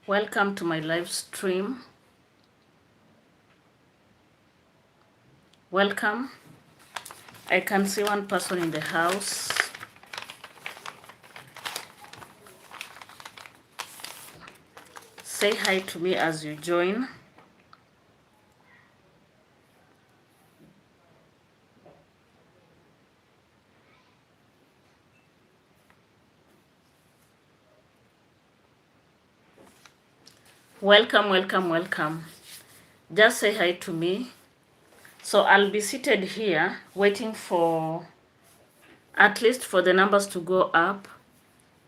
Welcome to my live stream. Welcome. I can see one person in the house. Say hi to me as you join. Welcome, welcome, welcome. Just say hi to me. So I'll be seated here waiting for at least for the numbers to go up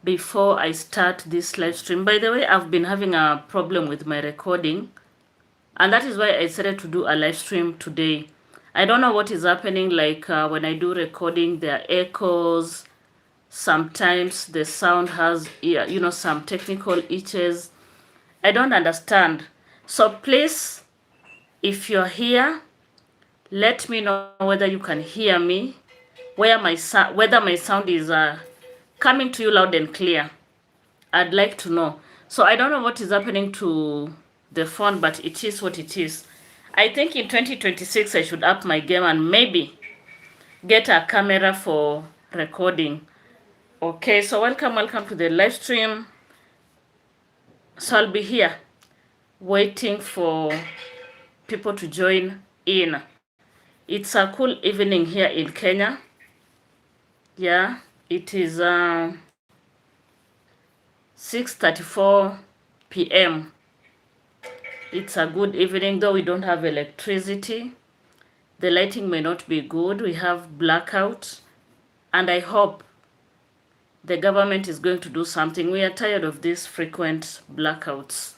before I start this live stream. By the way, I've been having a problem with my recording, and that is why I decided to do a live stream today. I don't know what is happening, like when I do recording, there are echoes. Sometimes the sound has, some technical issues. I don't understand. So please, if you're here, let me know whether you can hear me, whether my sound is coming to you loud and clear. I'd like to know. So I don't know what is happening to the phone, but it is what it is. I think in 2026 I should up my game and maybe get a camera for recording. Okay, so welcome to the live stream. So I'll be here waiting for people to join in. It's a cool evening here in Kenya. Yeah, it is 6:34 p.m. It's a good evening, though we don't have electricity. The lighting may not be good. We have blackout. And I hope the government is going to do something. We are tired of these frequent blackouts.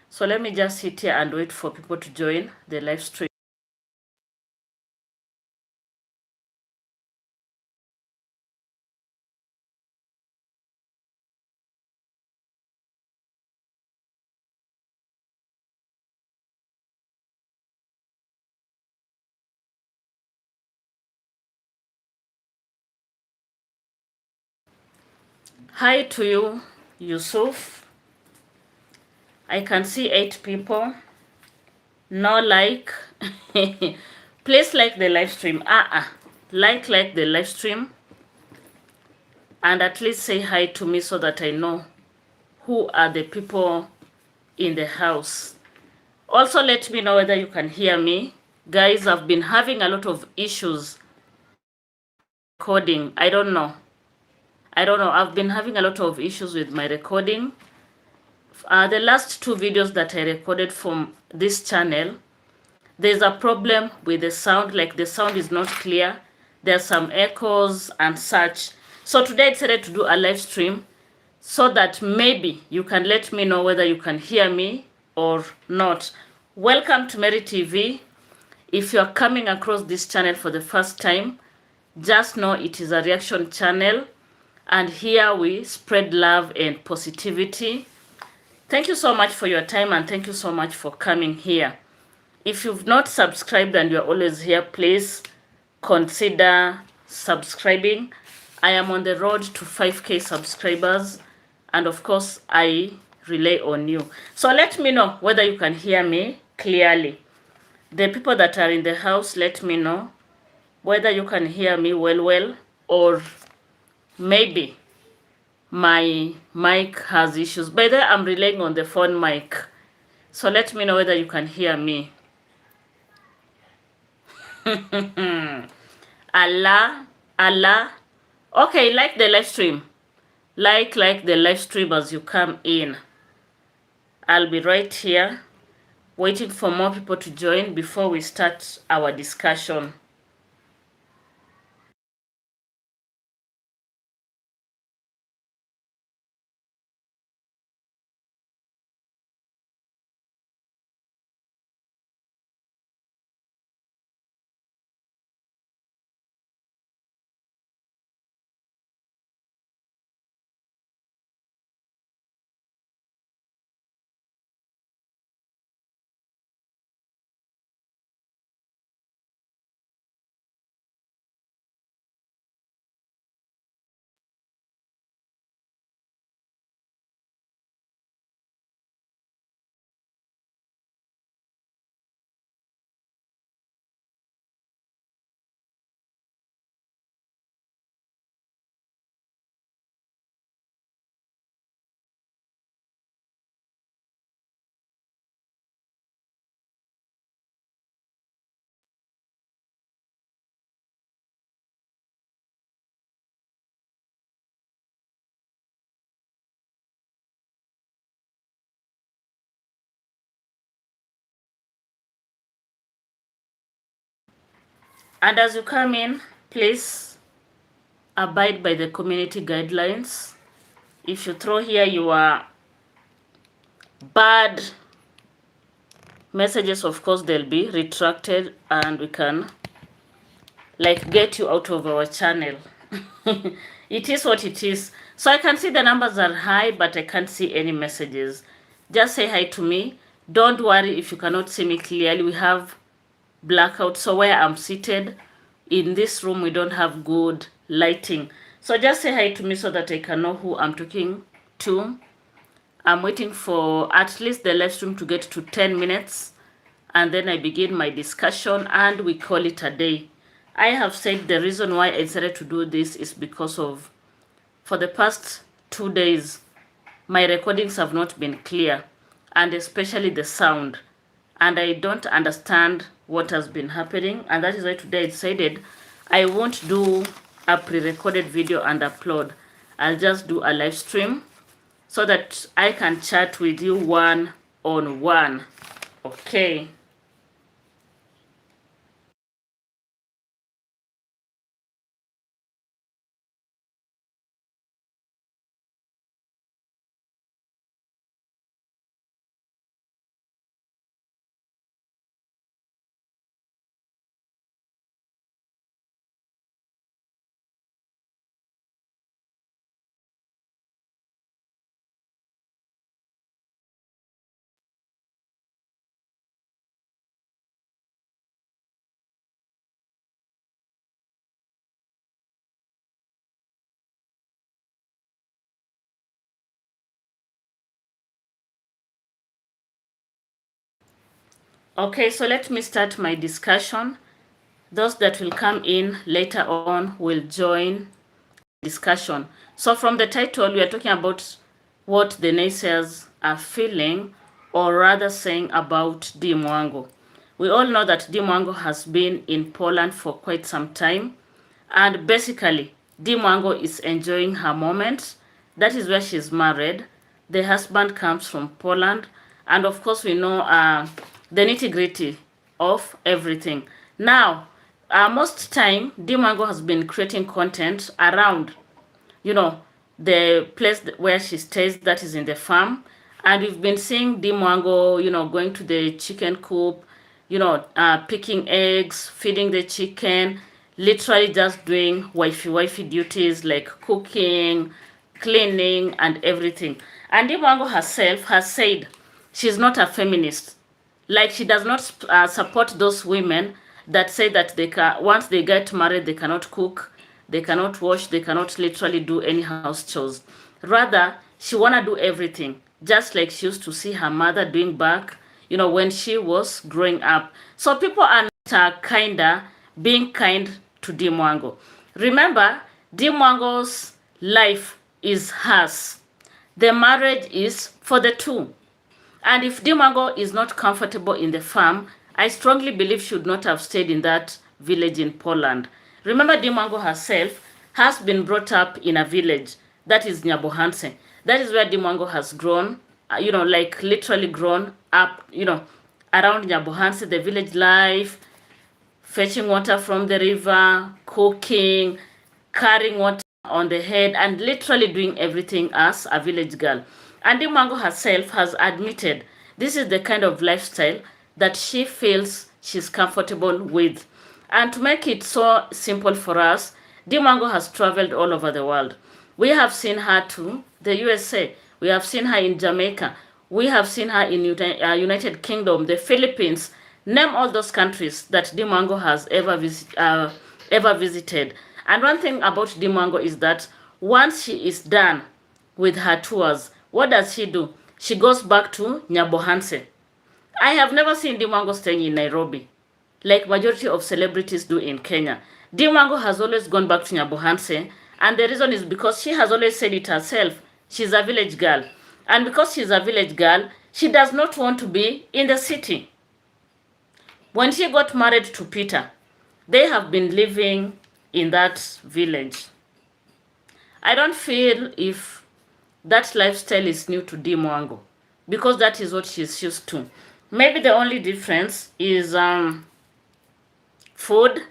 So let me just sit here and wait for people to join the live stream. Hi to you, Yusuf. I can see 8 people. No like. Please like the live stream. Like the live stream. And at least say hi to me so that I know who are the people in the house. Also let me know whether you can hear me. Guys, I've been having a lot of issues recording. I don't know. I've been having a lot of issues with my recording. The last 2 videos that I recorded from this channel, there's a problem with the sound, like the sound is not clear. There's some echoes and such. So today I decided to do a live stream so that maybe you can let me know whether you can hear me or not. Welcome to Mary TV. If you're coming across this channel for the first time, just know it is a reaction channel, and here we spread love and positivity. Thank you so much for your time, and thank you so much for coming here. If you've not subscribed and you're always here, please consider subscribing. I am on the road to 5K subscribers, and of course, I rely on you. So let me know whether you can hear me clearly. The people that are in the house, let me know whether you can hear me well, or maybe my mic has issues. By the way, I'm relying on the phone mic. So let me know whether you can hear me. Allah, Allah. Okay, like the live stream. Like the live stream as you come in. I'll be right here waiting for more people to join before we start our discussion. And as you come in, please abide by the community guidelines. If you throw here your bad messages, of course they'll be retracted and we can like get you out of our channel. It is what it is. So I can see the numbers are high, but I can't see any messages. Just say hi to me. Don't worry if you cannot see me clearly. We have blackout. So where I'm seated in this room, we don't have good lighting. So just say hi to me so that I can know who I'm talking to. I'm waiting for at least the live stream to get to 10 minutes. And then I begin my discussion and we call it a day. I have said the reason why I decided to do this is because of, for the past 2 days, my recordings have not been clear, and especially the sound. And I don't understand what has been happening, and that is why today I decided I won't do a pre-recorded video and upload. I'll just do a live stream so that I can chat with you one-on-one. Okay. Okay, so let me start my discussion. Those that will come in later on will join discussion. So from the title, we are talking about what the naysayers are feeling, or rather saying about Dee Mwango. We all know that Dee Mwango has been in Poland for quite some time, and basically Dee Mwango is enjoying her moment. That is where she's married. The husband comes from Poland, and of course we know the nitty-gritty of everything. Now, most time, Dee Mwango has been creating content around, you know, the place where she stays, that is in the farm. And we've been seeing Dee Mwango, you know, going to the chicken coop, you know, picking eggs, feeding the chicken, literally just doing wifey duties like cooking, cleaning, and everything. And Dee Mwango herself has said she's not a feminist. Like, she does not support those women that say that they can, once they get married, they cannot cook, they cannot wash, they cannot literally do any house chores. Rather, she wanna do everything, just like she used to see her mother doing back, you know, when she was growing up. So people are not kinda being kind to Dee Mwango. Remember, Dee Mwango's life is hers. The marriage is for the two. And if Dee Mwango is not comfortable in the farm, I strongly believe she should not have stayed in that village in Poland. Remember, Dee Mwango herself has been brought up in a village, that is Nyabohanse. That is where Dee Mwango has grown, you know, like literally grown up, you know, around Nyabohanse, the village life, fetching water from the river, cooking, carrying water on the head, and literally doing everything as a village girl. And Dee Mwango herself has admitted this is the kind of lifestyle that she feels she's comfortable with. And to make it so simple for us, Dee Mwango has traveled all over the world. We have seen her to the USA. We have seen her in Jamaica. We have seen her in United Kingdom, the Philippines. Name all those countries that Dee Mwango has ever visited. And one thing about Dee Mwango is that once she is done with her tours, what does she do? She goes back to Nyabohanse. I have never seen Dee Mwango staying in Nairobi, like majority of celebrities do in Kenya. Dee Mwango has always gone back to Nyabohanse, and the reason is because she has always said it herself. She's a village girl. And because she's a village girl, she does not want to be in the city. When she got married to Peter, they have been living in that village. I don't feel if that lifestyle is new to Dee Mwango, because that is what she's used to. Maybe the only difference is food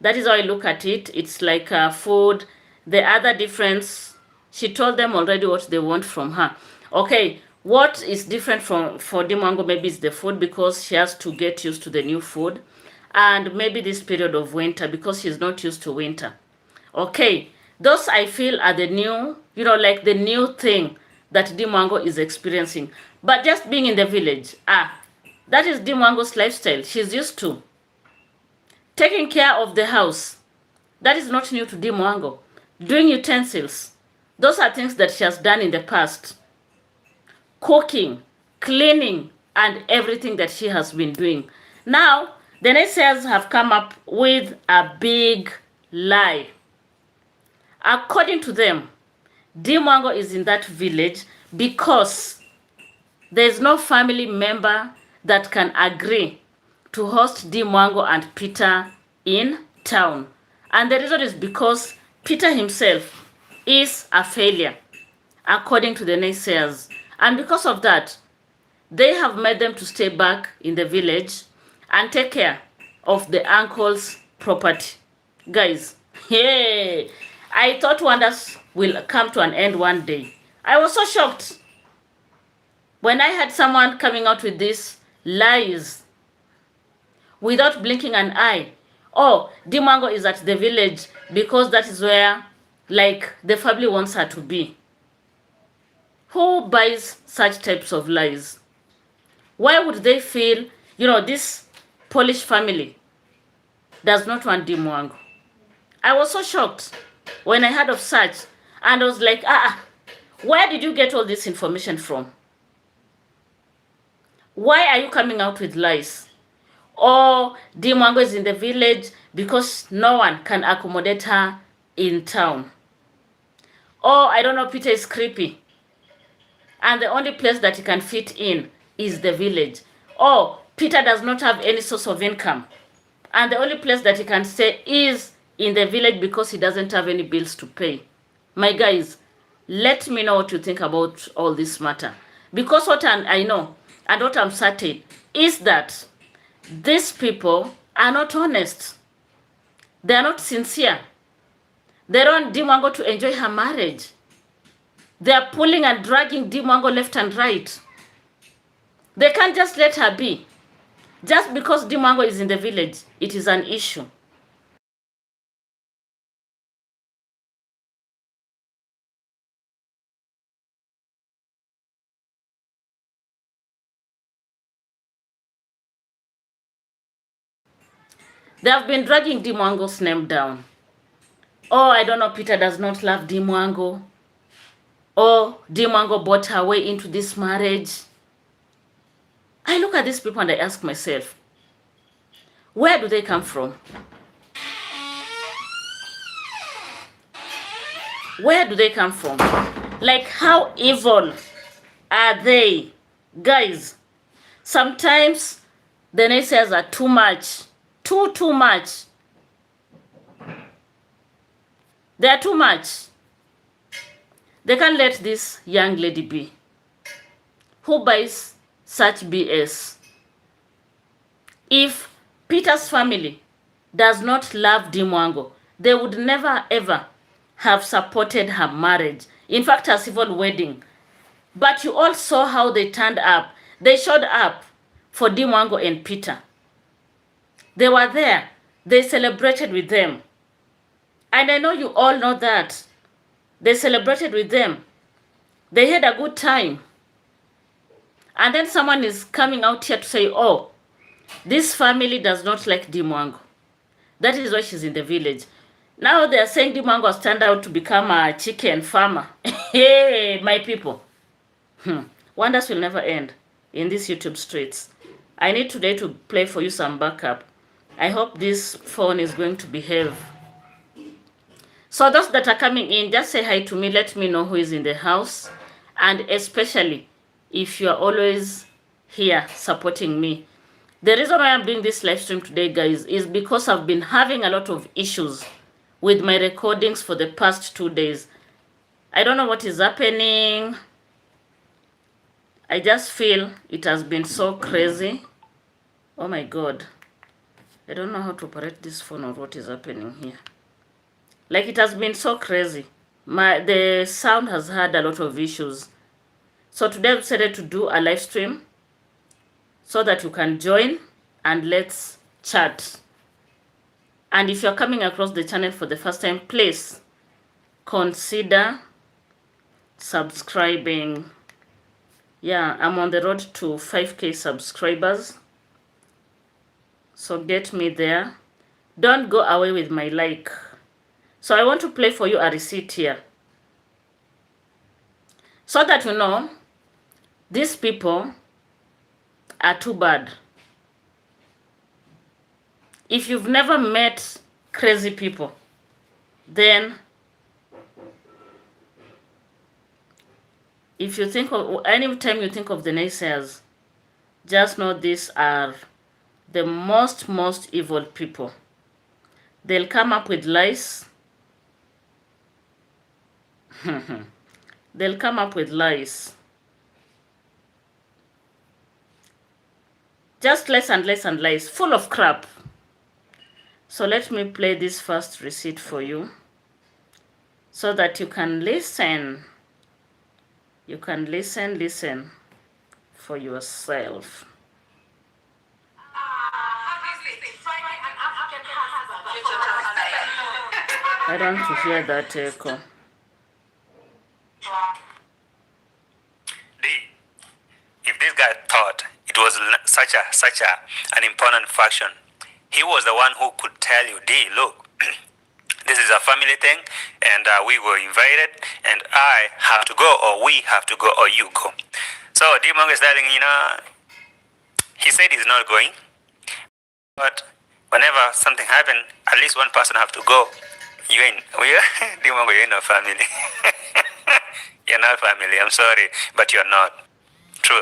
That is how I look at it. It's like food. The other difference, she told them already what they want from her. Okay, what is different from for Dimwango? Maybe it's the food, because she has to get used to the new food, and maybe this period of winter because she's not used to winter. Okay, those I feel are the new, like the new thing that Dimwango is experiencing. But just being in the village, that is Dimwango's lifestyle. She's used to taking care of the house. That is not new to Dimwango. Doing utensils. Those are things that she has done in the past. Cooking, cleaning, and everything that she has been doing. Now, the naysayers have come up with a big lie. According to them, Dimwango is in that village because there is no family member that can agree to host Dimwango and Peter in town. And the reason is because Peter himself is a failure, according to the naysayers. And because of that, they have made them to stay back in the village and take care of the uncle's property. Guys, hey, I thought wonders will come to an end one day. I was so shocked when I had someone coming out with these lies without blinking an eye. Oh, Dimwango is at the village because that is where, like, the family wants her to be. Who buys such types of lies? Why would they feel, this Polish family does not want Dimwango? I was so shocked when I heard of such, and I was like, where did you get all this information from? Why are you coming out with lies? Or Dimwango is in the village because no one can accommodate her in town. Or, I don't know, Peter is creepy, and the only place that he can fit in is the village. Or, Peter does not have any source of income, and the only place that he can stay is in the village because he doesn't have any bills to pay. My guys, let me know what you think about all this matter. Because what I know and what I'm certain is that these people are not honest. They are not sincere. They don't want Dimwango to enjoy her marriage. They are pulling and dragging Dimwango left and right. They can't just let her be. Just because Dimwango is in the village, it is an issue. They have been dragging Dimwango's name down. Oh, I don't know, Peter does not love Dimwango. Oh, Dimwango bought her way into this marriage. I look at these people and I ask myself, where do they come from? Where do they come from? Like, how evil are they? Guys, sometimes the naysayers are too much. Too much. They are too much. They can't let this young lady be. Who buys such BS? If Peter's family does not love Dimwango, they would never ever have supported her marriage. In fact, her civil wedding. But you all saw how they turned up. They showed up for Dimwango and Peter. They were there. They celebrated with them. And I know you all know that. They celebrated with them. They had a good time. And then someone is coming out here to say, oh, this family does not like Dimwango. That is why she's in the village. Now they are saying Dimwango has turned out to become a chicken farmer. Hey, my people. Wonders will never end in these YouTube streets. I need today to play for you some backup. I hope this phone is going to behave. So those that are coming in, just say hi to me. Let me know who is in the house. And especially if you are always here supporting me. The reason why I'm doing this live stream today, guys, is because I've been having a lot of issues with my recordings for the past 2 days. I don't know what is happening. I just feel it has been so crazy. Oh my God. I don't know how to operate this phone or what is happening here. Like, it has been so crazy. The sound has had a lot of issues. So today I've decided to do a live stream so that you can join and let's chat. And if you're coming across the channel for the first time, please consider subscribing. Yeah, I'm on the road to 5K subscribers. So get me there. Don't go away with my like. So I want to play for you a receipt here. So that you know, these people are too bad. If you've never met crazy people, then if you think of, anytime you think of the naysayers, just know these are the most evil people. They'll come up with lies. They'll come up with lies. Just lies and lies and lies, full of crap. So let me play this first receipt for you so that you can listen. You can listen for yourself. I don't want to hear that echo. If this guy thought it was such an important faction, he was the one who could tell you, D, look, this is a family thing, and we were invited, and I have to go, or we have to go, or you go. So D Mongo is telling, he said he's not going, but whenever something happened, at least one person have to go. You ain't, D Mongo, you're not family. You're not family, I'm sorry, but you're not. True.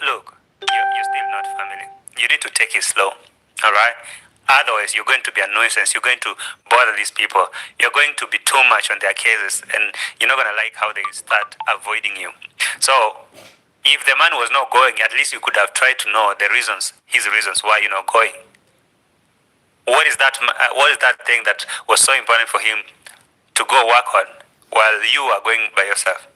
Look, you're still not family. You need to take it slow, all right? Otherwise, you're going to be a nuisance. You're going to bother these people. You're going to be too much on their cases, and you're not going to like how they start avoiding you. So, if the man was not going, at least you could have tried to know the reasons, his reasons why you're not going. What is that thing that was so important for him to go work on while you are going by yourself?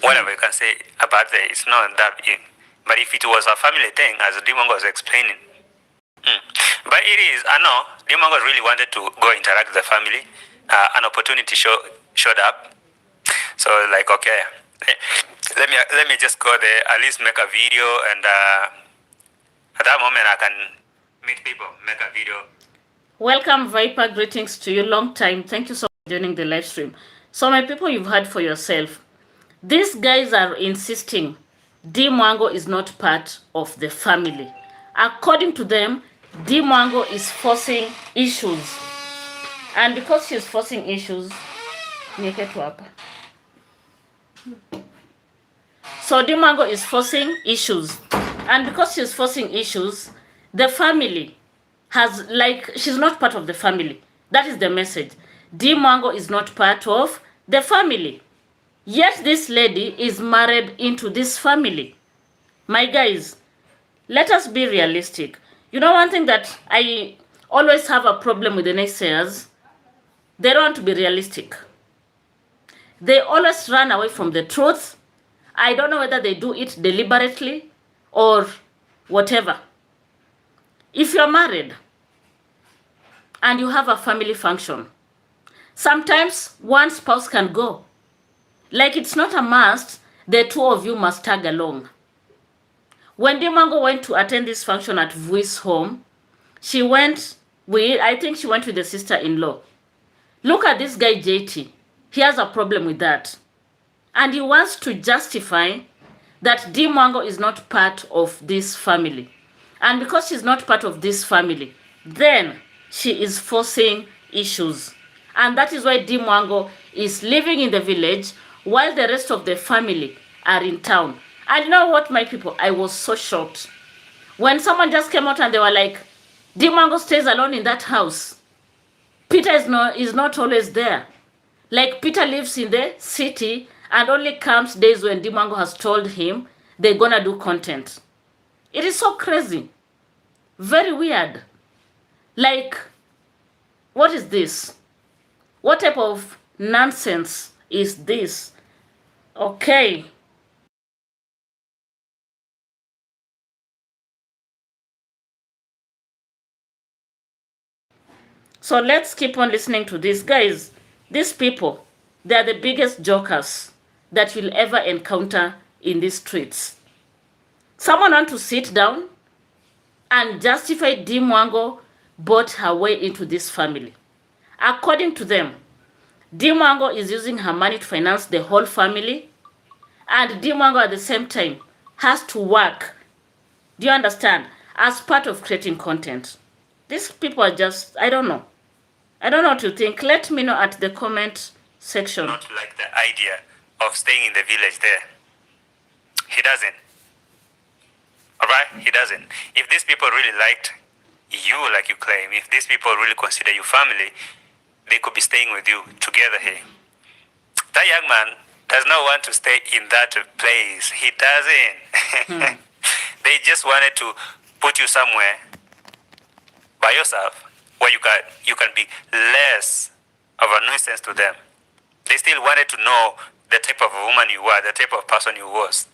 Whatever you can say about it, it's not that big. But if it was a family thing, as Dimongo was explaining, but it is, I know, Dimongo really wanted to go interact with the family. An opportunity showed up. So like, okay, let me just go there, at least make a video, and at that moment I can meet people, make a video. Welcome, Viper. Greetings to you. Long time. Thank you so much for joining the live stream. So my people, you've heard for yourself. These guys are insisting D Mongo is not part of the family. According to them, D Mongo is forcing issues. And because she's forcing issues, so D Mongo is forcing issues. And because she's forcing issues, the family has, like, she's not part of the family. That is the message. D Mongo is not part of the family. Yet this lady is married into this family. My guys, let us be realistic. You know, one thing that I always have a problem with the naysayers, they don't want to be realistic. They always run away from the truth. I don't know whether they do it deliberately or whatever. If you're married and you have a family function, sometimes one spouse can go. Like, it's not a must, the two of you must tag along. When Dimongo went to attend this function at Vui's home, she went with, I think she went with the sister-in-law. Look at this guy, JT. He has a problem with that. And he wants to justify that Dimongo is not part of this family. And because she's not part of this family, then she is forcing issues. And that is why Dimongo is living in the village while the rest of the family are in town. And you know what, my people? I was so shocked. When someone just came out and they were like, Dimongo stays alone in that house. Peter is not always there. Like, Peter lives in the city and only comes days when Dimongo has told him they're gonna do content. It is so crazy. Very weird. Like, what is this? What type of nonsense is this? Okay. So let's keep on listening to this. Guys, these people, they are the biggest jokers that you'll ever encounter in these streets. Someone want to sit down and justify Dee Mwango bought her way into this family. According to them, Dee Mwango is using her money to finance the whole family, and Dee Mwango at the same time has to work, do you understand, as part of creating content. These people are just, I don't know. I don't know what you think. Let me know at the comment section. Not like the idea of staying in the village there. He doesn't. Alright? He doesn't. If these people really liked you like you claim, if these people really consider you family, they could be staying with you together here. That young man does not want to stay in that place. He doesn't. They just wanted to put you somewhere by yourself where you can be less of a nuisance to them. They still wanted to know the type of woman you were, the type of person you was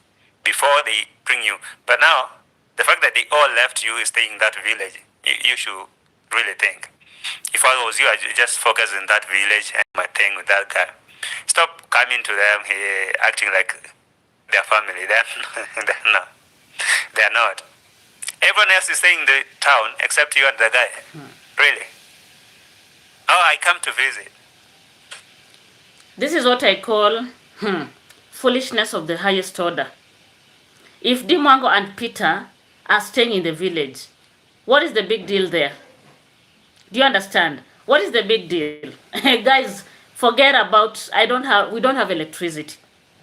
before they bring you. But now, the fact that they all left you staying in that village, you should really think. If I was you, I'd just focus in that village and my thing with that guy. Stop coming to them here acting like their family. They're not. They're not. Everyone else is staying in the town except you and the guy. Really? Oh, I come to visit. This is what I call foolishness of the highest order. If Dee Mwango and Peter are staying in the village, what is the big deal there? Do you understand? What is the big deal? Guys, forget about, we don't have electricity.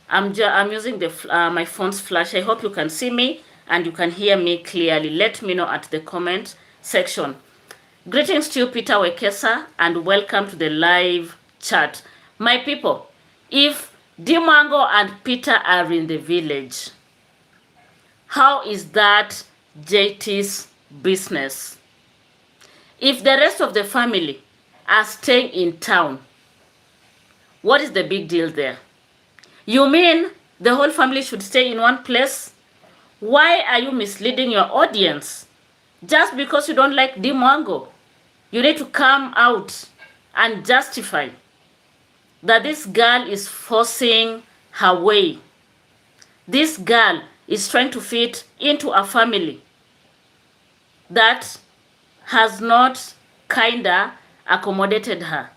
I'm using my phone's flash. I hope you can see me and you can hear me clearly. Let me know at the comment section. Greetings to you, Peter Wekesa, and welcome to the live chat. My people, if Dee Mwango and Peter are in the village, how is that JT's business? If the rest of the family are staying in town, what is the big deal there? You mean the whole family should stay in one place? Why are you misleading your audience? Just because you don't like Dee Mwango, you need to come out and justify that this girl is forcing her way. This girl is trying to fit into a family that has not kinda accommodated her.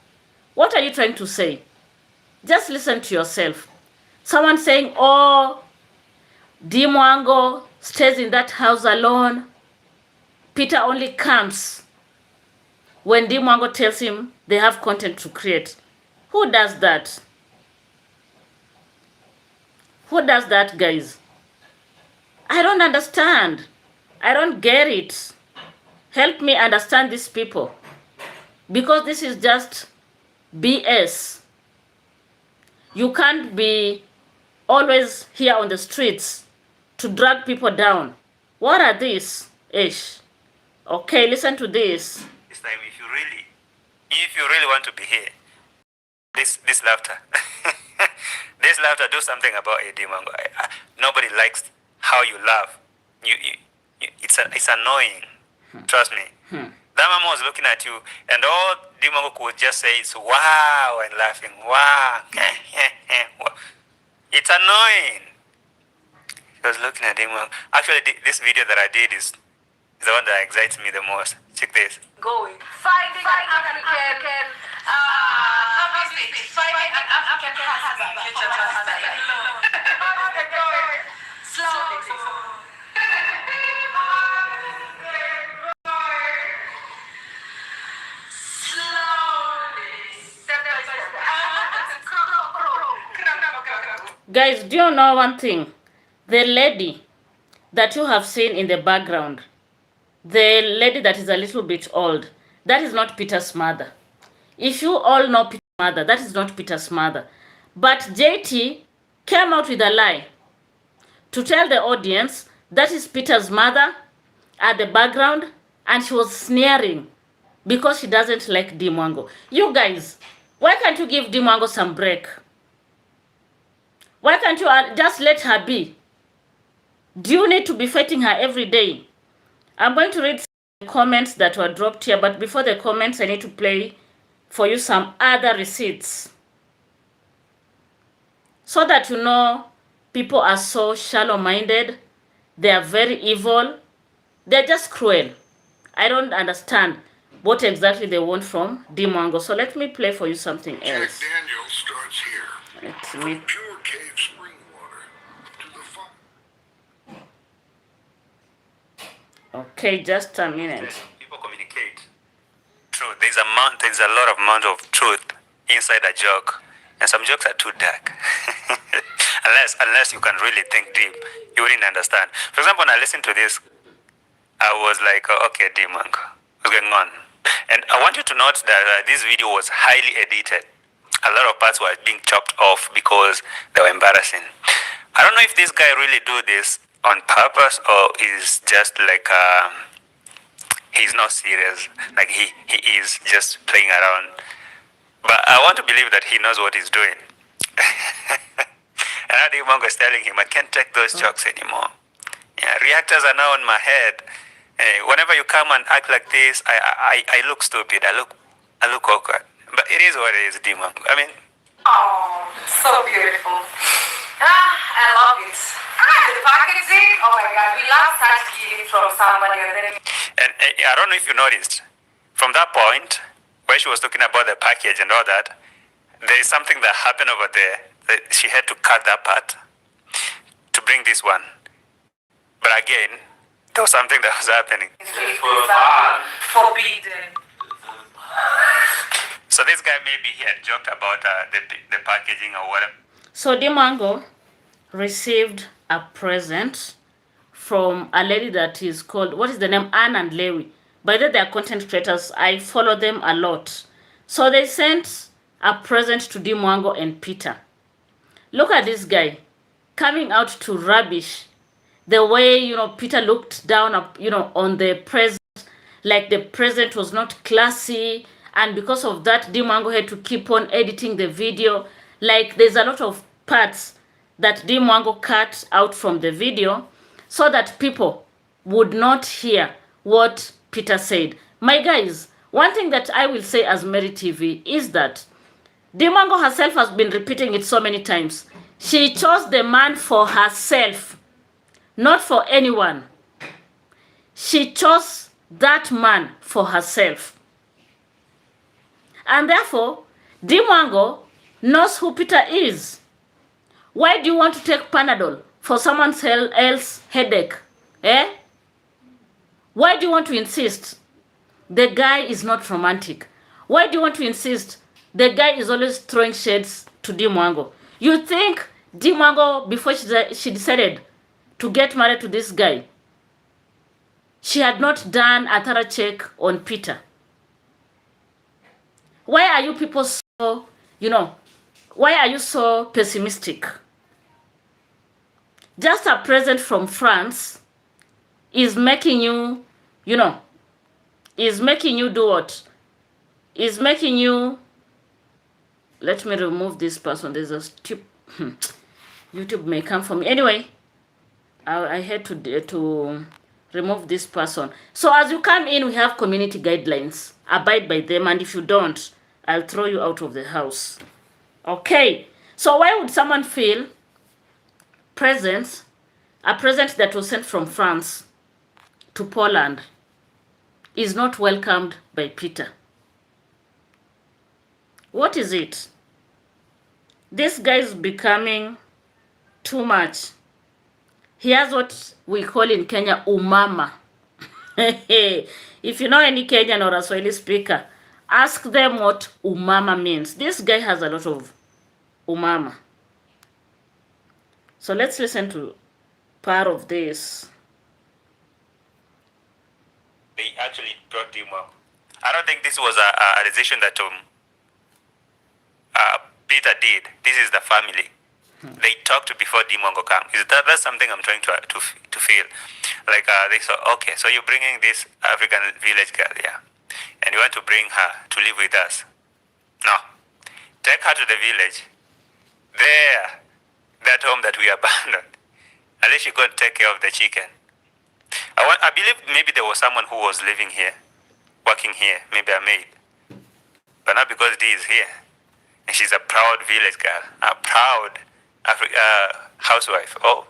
What are you trying to say? Just listen to yourself. Someone saying, oh, Dee Mwango stays in that house alone. Peter only comes when Dee Mwango tells him they have content to create. Who does that? Who does that, guys? I don't understand. I don't get it. Help me understand these people. Because this is just BS. You can't be always here on the streets to drag people down. What are these? Ish. Okay, listen to this. This time, if you really want to be here, this laughter, this laughter, do something about it, Dee Mwango. Nobody likes how you laugh. It's annoying. Trust me. That mama was looking at you, and all Dee Mwango could just say is wow and laughing. Wow. It's annoying. She was looking at Dee Mwango. Actually, this video that I did is the one that excites me the most. Check this. Going. Finding an African. Finding an African husband. Slowly. Guys, do you know one thing? The lady that you have seen in the background, the lady that is a little bit old, that is not Peter's mother. If you all know Peter's mother, that is not Peter's mother. But JT came out with a lie to tell the audience that is Peter's mother at the background, and she was sneering because she doesn't like Dimwango. You guys, why can't you give Dimwango some break? Why can't you just let her be? Do you need to be fighting her every day? I'm going to read some comments that were dropped here, but before the comments, I need to play for you some other receipts, so that you know people are so shallow-minded. They are very evil. They're just cruel. I don't understand what exactly they want from Dimwango. So let me play for you something else. Jack Daniels starts here. Let me... From pure cave spring water to the Okay, just a minute. People communicate truth. There's a lot of amount of truth inside a joke, and some jokes are too dark. unless you can really think deep, you wouldn't understand. For example, when I listened to this, I was like, okay, Dimwango, what's going on? And I want you to note that this video was highly edited. A lot of parts were being chopped off because they were embarrassing. I don't know if this guy really do this on purpose or is just like he's not serious, like he is just playing around. But I want to believe that he knows what he's doing. And Dimwango is telling him, I can't take those jokes anymore. Yeah, reactors are now on my head. Whenever you come and act like this, I look stupid. I look awkward. But it is what it is, Dimwango. I mean, Oh, so beautiful. I love it. The packaging, oh my God, we love such gifts from somebody. and I don't know if you noticed, from that point, where she was talking about the package and all that, there is something that happened over there. That she had to cut that part to bring this one. But again, there was something that was happening. Forbidden. So this guy, maybe he had joked about the packaging or whatever. So Dimwango received a present from a lady that is called, what is the name? Anne and Lewy. By the way, they are content creators. I follow them a lot. So they sent a present to Dimwango and Peter. Look at this guy coming out to rubbish the way, Peter looked down up, on the present, like the present was not classy. And because of that, Dimwango had to keep on editing the video. Like, there's a lot of parts that Dimwango cut out from the video so that people would not hear what Peter said. My guys, one thing that I will say as Mary TV is that Dimwango herself has been repeating it so many times. She chose the man for herself, not for anyone. She chose that man for herself. And therefore, Dimwango knows who Peter is. Why do you want to take Panadol for someone else's headache? Eh? Why do you want to insist the guy is not romantic? Why do you want to insist the guy is always throwing shades to Dimwango? You think Dimwango, before she decided to get married to this guy, she had not done a thorough check on Peter? Why are you people so, why are you so pessimistic? Just a present from France is making you, is making you do what? Is making you, let me remove this person. There's a stupid, YouTube may come for me. Anyway, I had to remove this person. So as you come in, we have community guidelines. Abide by them, and if you don't, I'll throw you out of the house. Okay, so why would someone feel a present that was sent from France to Poland is not welcomed by Peter? What is it? This guy is becoming too much. He has what we call in Kenya umama. If you know any Kenyan or a Swahili speaker, ask them what umama means. This guy has a lot of umama. So let's listen to part of this. They actually brought him up. I don't think this was a decision that Peter did. This is the family. They talked before Dimwango come. That's something I'm trying to feel. Like they saw, okay, so you're bringing this African village girl, yeah, and you want to bring her to live with us. No. Take her to the village. There, that home that we abandoned. At least you go and take care of the chicken. I believe maybe there was someone who was living here, working here, maybe a maid. But not because Dee is here. And she's a proud village girl, a proud housewife. Oh.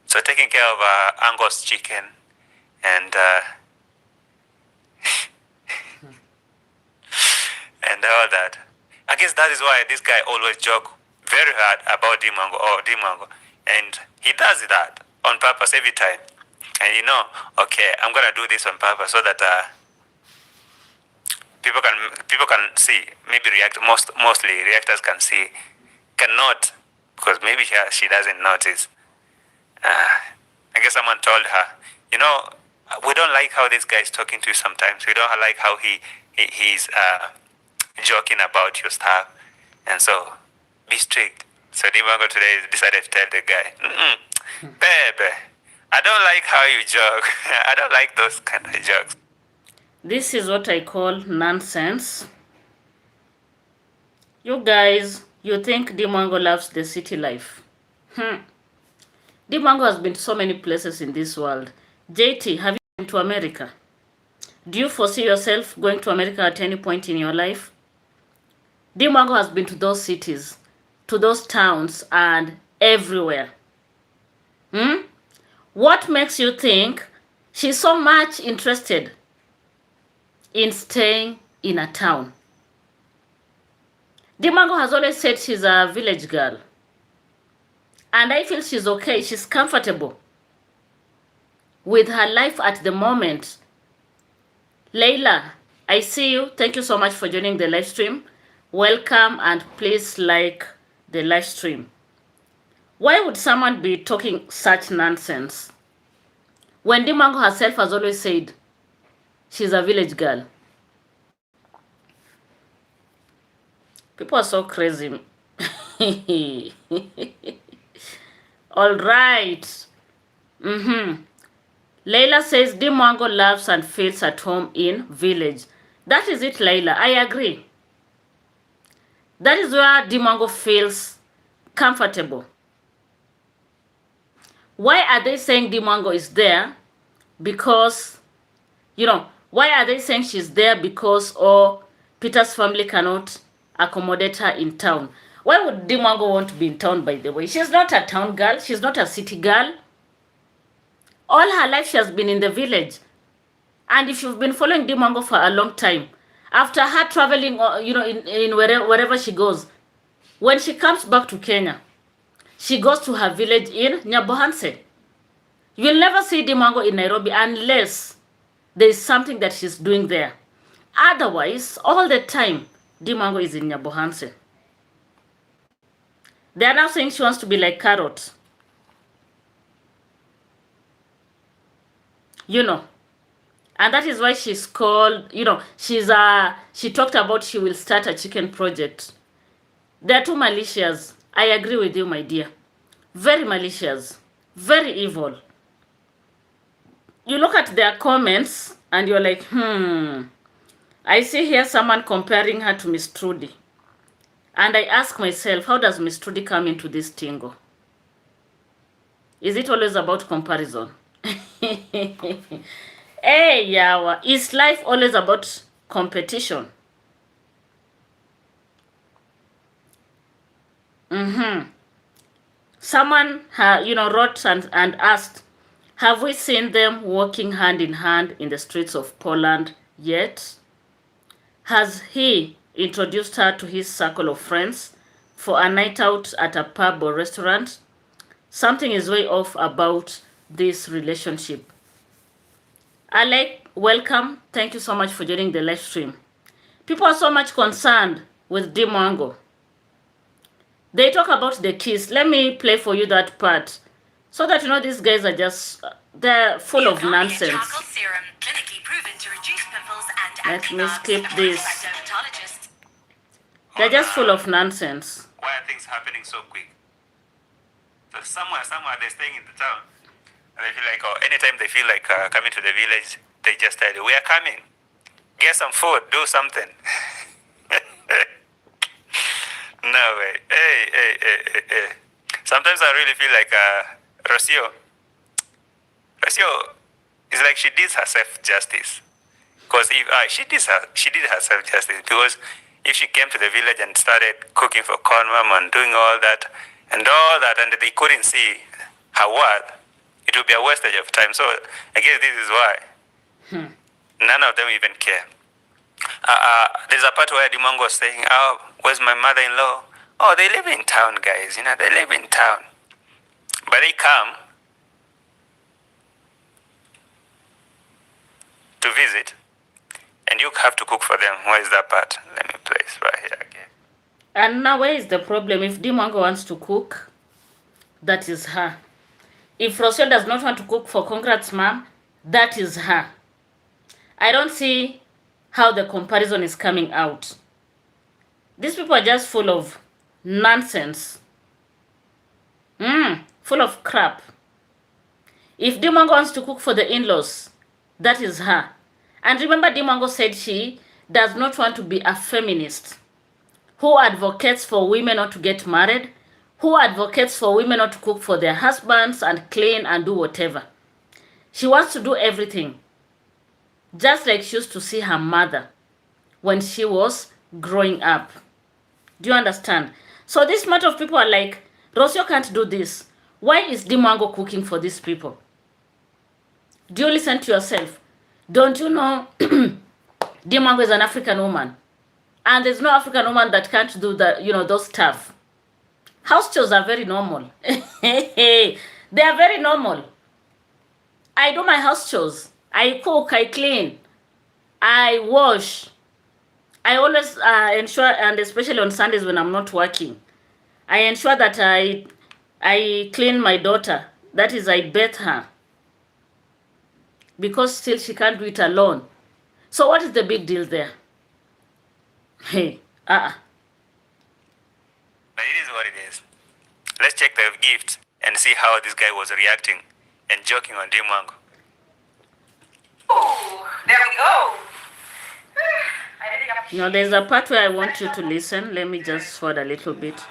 So taking care of Angus chicken and and all that. I guess that is why this guy always joke very hard about Dimango. And he does that on purpose every time. And you know, okay, I'm gonna do this on purpose so that people can see, maybe mostly reactors can see, cannot, because maybe she doesn't notice. I guess someone told her, you know, we don't like how this guy is talking to you sometimes. We don't like how he's joking about your stuff. And so, be strict. So Dimango today decided to tell the guy, babe, I don't like how you joke. I don't like those kind of jokes. This is what I call nonsense. You guys, you think Dimango loves the city life. Dimango has been to so many places in this world. JT, have you been to America? Do you foresee yourself going to America at any point in your life? Dimango has been to those cities, to those towns, and everywhere. What makes you think she's so much interested in staying in a town? Dimango has always said she's a village girl. And I feel she's okay. She's comfortable with her life at the moment. Layla, I see you. Thank you so much for joining the live stream. Welcome, and please like the live stream. Why would someone be talking such nonsense when Dimango herself has always said she's a village girl? People are so crazy. All right. Layla says Dimango loves and feels at home in village. That is it, Layla. I agree. That is where Dimango feels comfortable. Why are they saying Dimango is there? Because, why are they saying she's there because Peter's family cannot accommodate her in town? Why would Dimango want to be in town, by the way? She's not a town girl. She's not a city girl. All her life she has been in the village. And if you've been following Dimango for a long time, after her traveling, in wherever she goes, when she comes back to Kenya, she goes to her village in Nyabohanse. You'll never see Dimango in Nairobi unless there is something that she's doing there. Otherwise, all the time, Dimango is in Nyabohanse. They are now saying she wants to be like Carrot. And that is why she's called, she talked about she will start a chicken project. They're too malicious. I agree with you, my dear. Very malicious. Very evil. You look at their comments and you're like, I see here someone comparing her to Miss Trudy. And I ask myself, how does Miss Trudy come into this tingle? Is it always about comparison? Hey, Yawa, is life always about competition? Someone, wrote and asked, have we seen them walking hand in hand in the streets of Poland yet? Has he introduced her to his circle of friends for a night out at a pub or restaurant? Something is way off about this relationship. Alec, welcome. Thank you so much for joining the live stream. People are so much concerned with Dimango. They talk about the kiss. Let me play for you that part so that these guys are just, they're full of nonsense. Let me skip this. They're just full of nonsense. Why are things happening so quick? So somewhere they're staying in the town. And they feel like, anytime they feel like coming to the village, they just tell you, we are coming. Get some food. Do something. No way. Hey. Sometimes I really feel like Rocio is like she did herself justice. Because if she did herself justice, because if she came to the village and started cooking for Conmam and doing all that, and they couldn't see her worth, it would be a wastage of time. So I guess this is why none of them even care. There's a part where Dimongo was saying, "Oh, where's my mother-in-law? Oh, they live in town, guys. They live in town, but they come to visit, and you have to cook for them." Where is that part? Let me place right here again. And now where is the problem? If Dimongo wants to cook, that is her. If Rocio does not want to cook for Congrats mom, that is her. I don't see how the comparison is coming out. These people are just full of nonsense. Full of crap. If Dimongo wants to cook for the in-laws, that is her. And remember, Dimongo said she does not want to be a feminist who advocates for women not to get married, who advocates for women not to cook for their husbands and clean and do whatever. She wants to do everything, just like she used to see her mother when she was growing up. Do you understand? So this matter of people are like, Rocio can't do this. Why is Dimongo cooking for these people? Do you listen to yourself? Don't you know Dimongo is an African woman? And there's no African woman that can't do those stuff. House chores are very normal. They are very normal. I do my house chores. I cook, I clean, I wash. I always ensure, and especially on Sundays when I'm not working, I ensure that I clean my daughter. That is, I bathe her. Because still she can't do it alone. So what is the big deal there? Hey, But it is what it is. Let's check the gift and see how this guy was reacting and joking on Dimongo. Ooh, there we go. Now there's a part where I want you to listen. Let me just forward a little bit.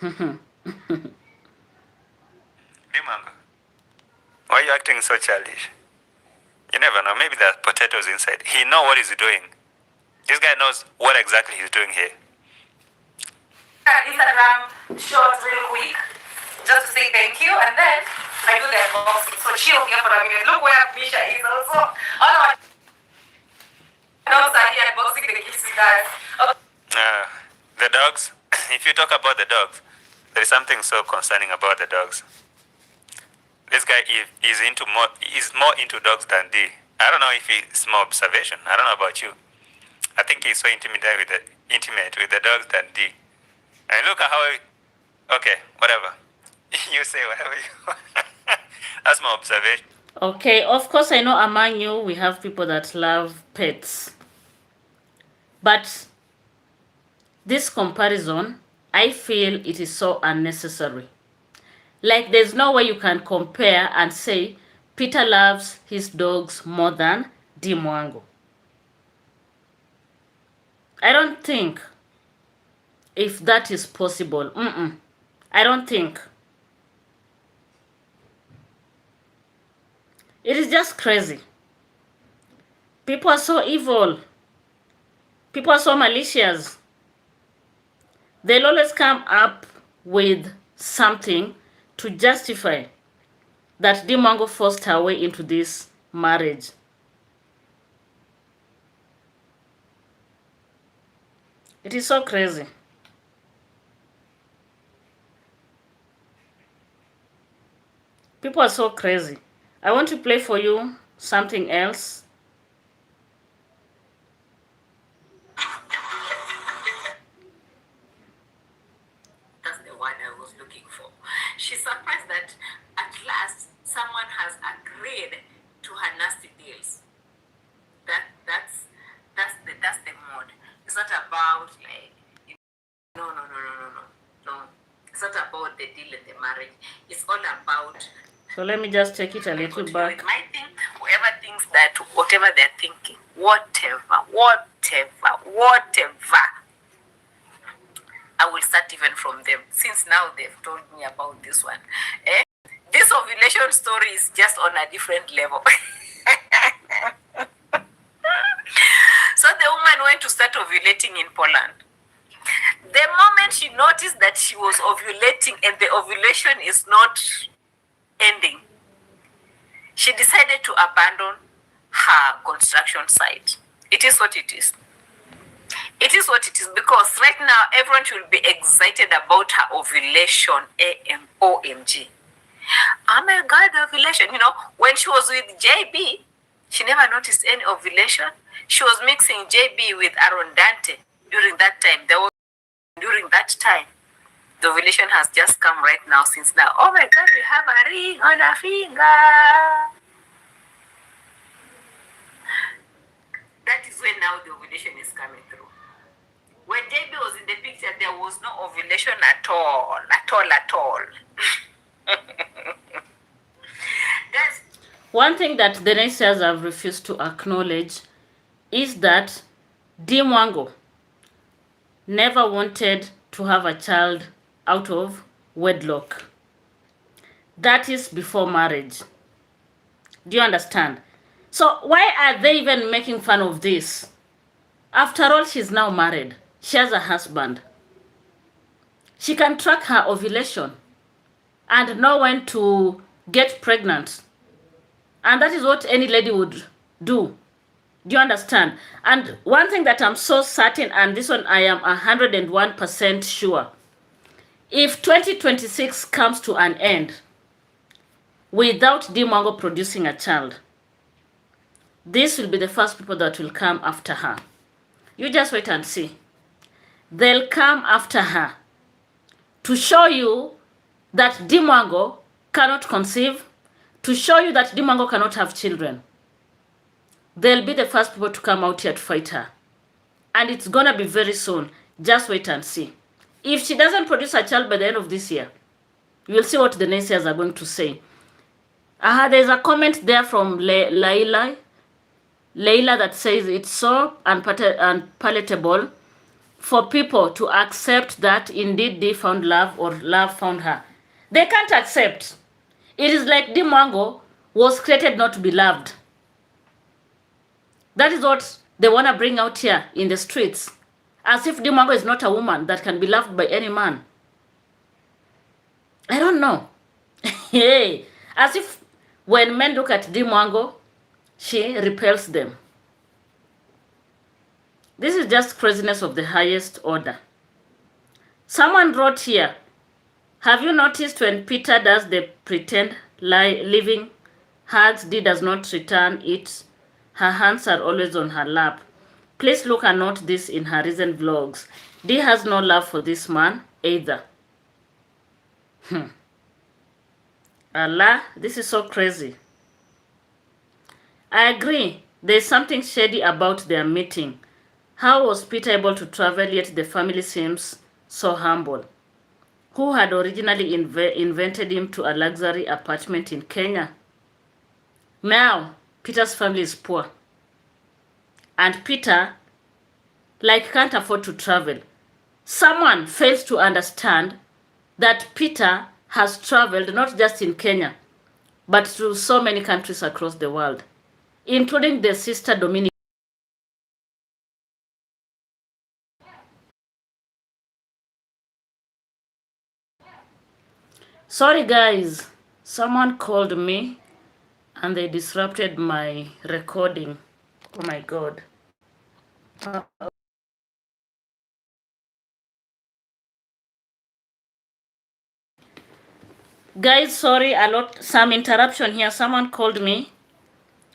Dimongo, why are you acting so childish? You never know. Maybe there are potatoes inside. He knows what he's doing. This guy knows what exactly he's doing here. Instagram short real quick, just to say thank you, and then I do the unboxing. So chill here for a minute. Look where Misha is also. All of my dogs are here unboxing the gifts, you guys. Okay. The dogs. If you talk about the dogs, there is something so concerning about the dogs. This guy is more into dogs than D. I don't know if it's more observation. I don't know about you. I think he's so intimate with the dogs than D. And look at how okay, whatever. You say whatever you want. That's my observation. Okay, of course I know among you we have people that love pets. But this comparison, I feel it is so unnecessary. Like there's no way you can compare and say Peter loves his dogs more than Dimwango. I don't think if that is possible. I don't think. It is just crazy. People are so evil. People are so malicious. They'll always come up with something to justify that Dimwango forced her way into this marriage. It is so crazy. People are so crazy. I want to play for you something else. That's the word I was looking for. She's surprised that at last someone has agreed to her nasty deals. That's the mood. It's not about like no. It's not about the deal in the marriage. It's all about So let me just take it a little back. My thing, whoever thinks that whatever they're thinking, whatever, I will start even from them. Since now they've told me about this one. This ovulation story is just on a different level. So the woman went to start ovulating in Poland. The moment she noticed that she was ovulating and the ovulation is not ending, she decided to abandon her construction site. It is what it is. It is what it is, because right now everyone should be excited about her ovulation. OMG. Oh my God, ovulation. You know, when she was with JB, she never noticed any ovulation. She was mixing JB with Arondante during that time. During that time, the ovulation has just come right now since now. Oh my God, we have a ring on our finger. That is when now the ovulation is coming through. When JB was in the picture, there was no ovulation at all. Guys, one thing that the naysayers have refused to acknowledge is that Dimwango never wanted to have a child out of wedlock. That is before marriage. Do you understand? So why are they even making fun of this? After all, she's now married. She has a husband. She can track her ovulation and know when to get pregnant. And that is what any lady would do. Do you understand? And one thing that I'm so certain, and this one I am 101% sure, if 2026 comes to an end without Dimwango producing a child, this will be the first people that will come after her. You just wait and see. They'll come after her to show you that Dimwango cannot conceive, to show you that Dimwango cannot have children. They'll be the first people to come out here to fight her. And it's gonna be very soon. Just wait and see. If she doesn't produce a child by the end of this year, you'll see what the naysayers are going to say. There's a comment there from Layla that says it's so unpalatable for people to accept that indeed they found love or love found her. They can't accept. It is like Dimwango was created not to be loved. That is what they want to bring out here in the streets. As if Dimwango is not a woman that can be loved by any man. I don't know. Hey, as if when men look at Dimwango, she repels them. This is just craziness of the highest order. Someone wrote here, have you noticed when Peter does the pretend living hugs, D does not return it? Her hands are always on her lap. Please look and note this in her recent vlogs. D has no love for this man either. Allah, this is so crazy. I agree. There's something shady about their meeting. How was Peter able to travel yet the family seems so humble? Who had originally invented him to a luxury apartment in Kenya? Now, Peter's family is poor. And Peter, can't afford to travel. Someone fails to understand that Peter has traveled not just in Kenya, but to so many countries across the world, including the sister Dominican. Sorry guys, someone called me and they disrupted my recording. Oh my God. Guys, sorry, some interruption here. Someone called me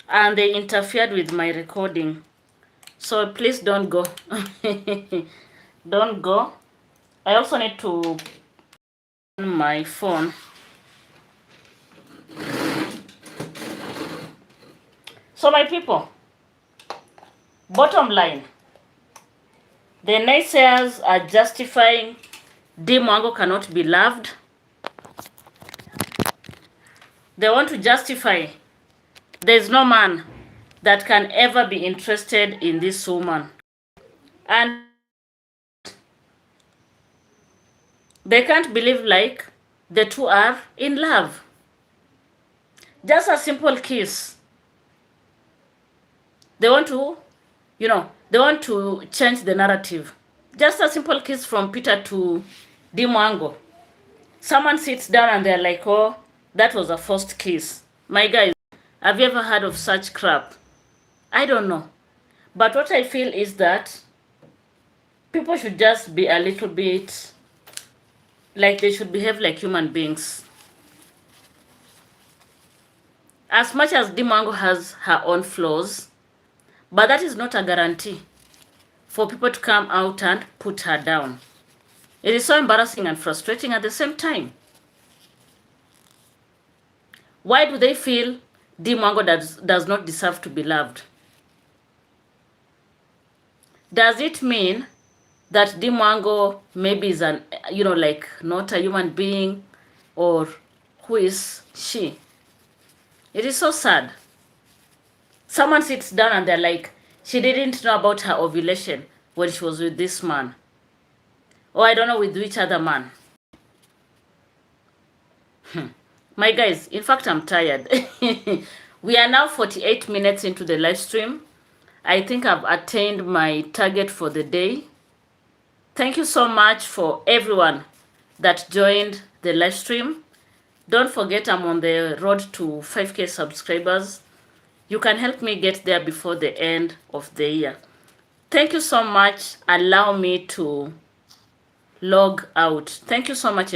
and they interfered with my recording. So please don't go. Don't go. I also need to on my phone. So my people, bottom line, the naysayers are justifying Dimwango cannot be loved. They want to justify there's no man that can ever be interested in this woman. And they can't believe like the two are in love. Just a simple kiss. They want to, they want to change the narrative. Just a simple kiss from Peter to Dimwango. Someone sits down and they're like, oh, that was a first kiss. My guys, have you ever heard of such crap? I don't know. But what I feel is that people should just be a little bit, like they should behave like human beings. As much as Dimwango has her own flaws, but that is not a guarantee for people to come out and put her down. It is so embarrassing and frustrating at the same time. Why do they feel Dimwango does not deserve to be loved? Does it mean that Dimwango maybe is an, like not a human being, or who is she? It is so sad. Someone sits down and they're like, she didn't know about her ovulation when she was with this man. Or I don't know with which other man. My guys, in fact, I'm tired. We are now 48 minutes into the live stream. I think I've attained my target for the day. Thank you so much for everyone that joined the live stream. Don't forget, I'm on the road to 5K subscribers. You can help me get there before the end of the year. Thank you so much. Allow me to log out. Thank you so much.